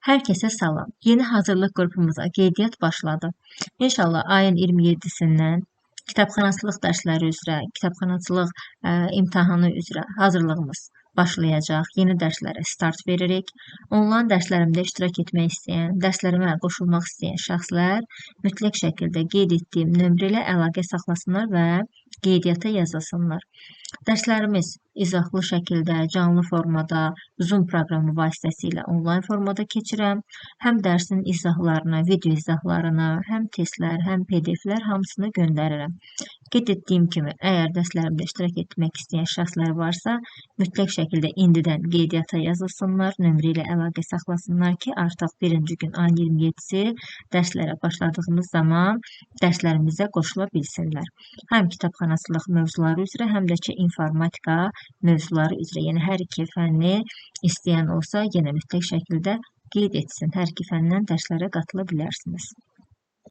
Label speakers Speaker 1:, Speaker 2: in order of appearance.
Speaker 1: Hər kəsə salam. Yeni hazırlıq qrupumuza qeydiyyat başladı. İnşallah ayın 27-sindən kitabxanaçılıq dərsləri üzrə, kitabxanaçılıq imtahanı üzrə hazırlığımız başlayacaq. Yeni dərslərə start veririk. Onlayn dərslərimdə iştirak etmək istəyən, dərslərimə qoşulmaq istəyən şəxslər mütləq şəkildə qeyd etdiyim nömrə ilə əlaqə saxlasınlar və qeydiyyata yazılsınlar. Dərslərimiz izahlı şəkildə, canlı formada, Zoom proqramı vasitəsilə onlayn formada keçirəm. Həm dərsin izahlarını, video izahlarını, həm testlər, həm PDF-lər hamısını göndərirəm. Qeyd etdiyim kimi, əgər dərslərimdə iştirak etmək istəyən şəxslər varsa, mütləq şəkildə indidən qeydiyyata yazılsınlar, nömrə ilə əlaqə saxlasınlar ki, artıq birinci gün ayın 27-si dərslərə başladığımız zaman dərslərimizə qoşula bilsinlər. Həm kitabxanaçılıq mövzuları üzrə, həm də ki, informatika mövzuları üzrə, yəni hər iki fənni istəyən olsa, yenə mütləq şəkildə qeyd etsin. Hər iki fəndən dərslərə qatıla bilərsiniz.